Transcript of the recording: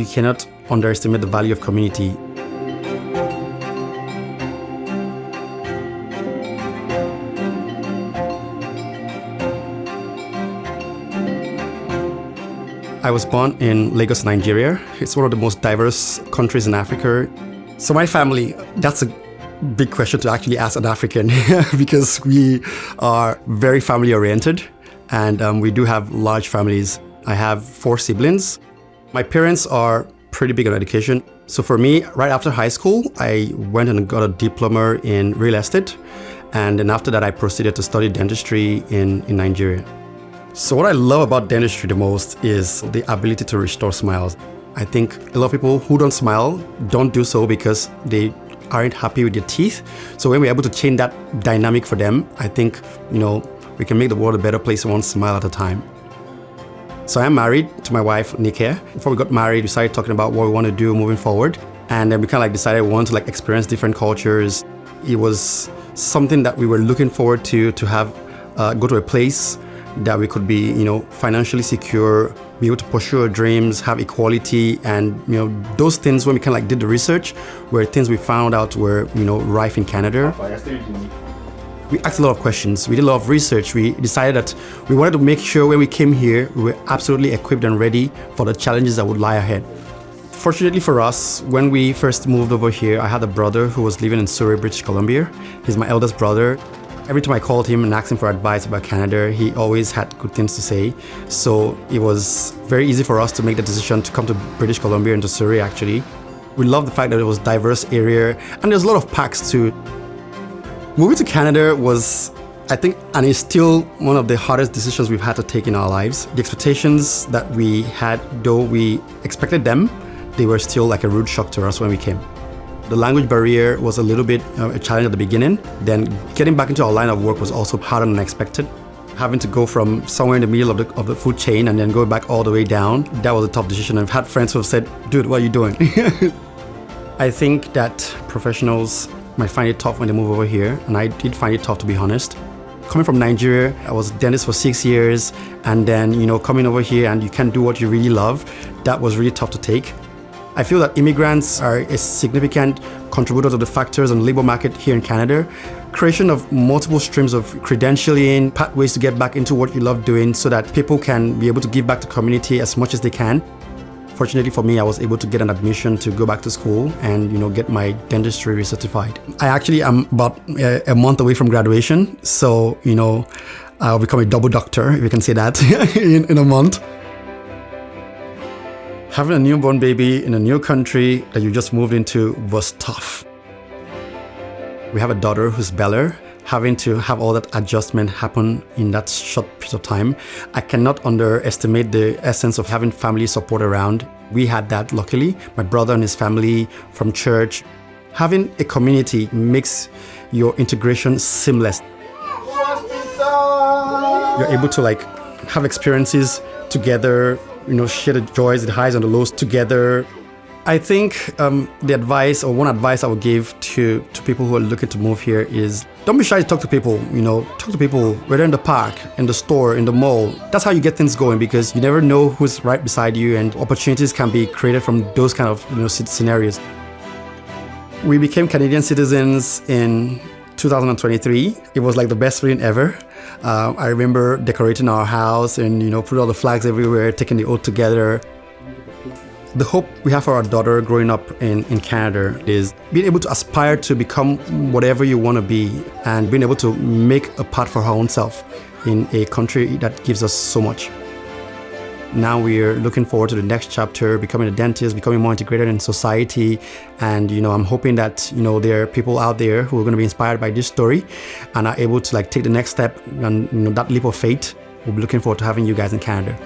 you cannot underestimate the value of community. I was born in Lagos, Nigeria. It's one of the most diverse countries in Africa. So my family, that's a big question to actually ask an African because we are very family oriented and we do have large families. I have 4 siblings. My parents are pretty big on education. So for me, right after high school, I went and got a diploma in real estate. And then after that, I proceeded to study dentistry in Nigeria. So what I love about dentistry the most is the ability to restore smiles. I think a lot of people who don't smile don't do so because they aren't happy with their teeth. So when we're able to change that dynamic for them, I think, we can make the world a better place one smile at a time. So I'm married to my wife, Nike. Before we got married, we started talking about what we want to do moving forward. And then we kind of decided we want to experience different cultures. It was something that we were looking forward to have, go to a place that we could be, financially secure, be able to pursue our dreams, have equality, and those things. When we kind of did the research, were things we found out were rife in Canada. We asked a lot of questions. We did a lot of research. We decided that we wanted to make sure when we came here, we were absolutely equipped and ready for the challenges that would lie ahead. Fortunately for us, when we first moved over here, I had a brother who was living in Surrey, British Columbia. He's my eldest brother. Every time I called him and asked him for advice about Canada, he always had good things to say. So it was very easy for us to make the decision to come to British Columbia and to Surrey, actually. We loved the fact that it was a diverse area and there's a lot of parks too. Moving to Canada was, I think, and is still one of the hardest decisions we've had to take in our lives. The expectations that we had, though we expected them, they were still like a rude shock to us when we came. The language barrier was a little bit a challenge at the beginning. Then getting back into our line of work was also harder than expected. Having to go from somewhere in the middle of the food chain and then go back all the way down, that was a tough decision. I've had friends who have said, dude, what are you doing? I think that professionals might find it tough when they move over here, and I did find it tough, to be honest. Coming from Nigeria, I was a dentist for 6 years, and then, coming over here and you can't do what you really love, that was really tough to take. I feel that immigrants are a significant contributor to the factors on the labor market here in Canada. Creation of multiple streams of credentialing, pathways to get back into what you love doing so that people can be able to give back to the community as much as they can. Fortunately for me, I was able to get an admission to go back to school and get my dentistry recertified. I actually am about a month away from graduation, so I'll become a double doctor, if you can say that, in a month. Having a newborn baby in a new country that you just moved into was tough. We have a daughter who's Bella. Having to have all that adjustment happen in that short period of time, I cannot underestimate the essence of having family support around. We had that, luckily. My brother and his family from church. Having a community makes your integration seamless. You're able to have experiences together, share the joys, the highs and the lows together. I think the advice, or one advice I would give to people who are looking to move here is don't be shy to talk to people. Talk to people, whether in the park, in the store, in the mall. That's how you get things going, because you never know who's right beside you, and opportunities can be created from those kind of scenarios. We became Canadian citizens in 2023. It was like the best feeling ever. I remember decorating our house and put all the flags everywhere, taking the oath together. The hope we have for our daughter growing up in Canada is being able to aspire to become whatever you want to be and being able to make a part for her own self in a country that gives us so much. Now we're looking forward to the next chapter, becoming a dentist, becoming more integrated in society. And, I'm hoping that, there are people out there who are going to be inspired by this story and are able to take the next step and, that leap of faith. We'll be looking forward to having you guys in Canada.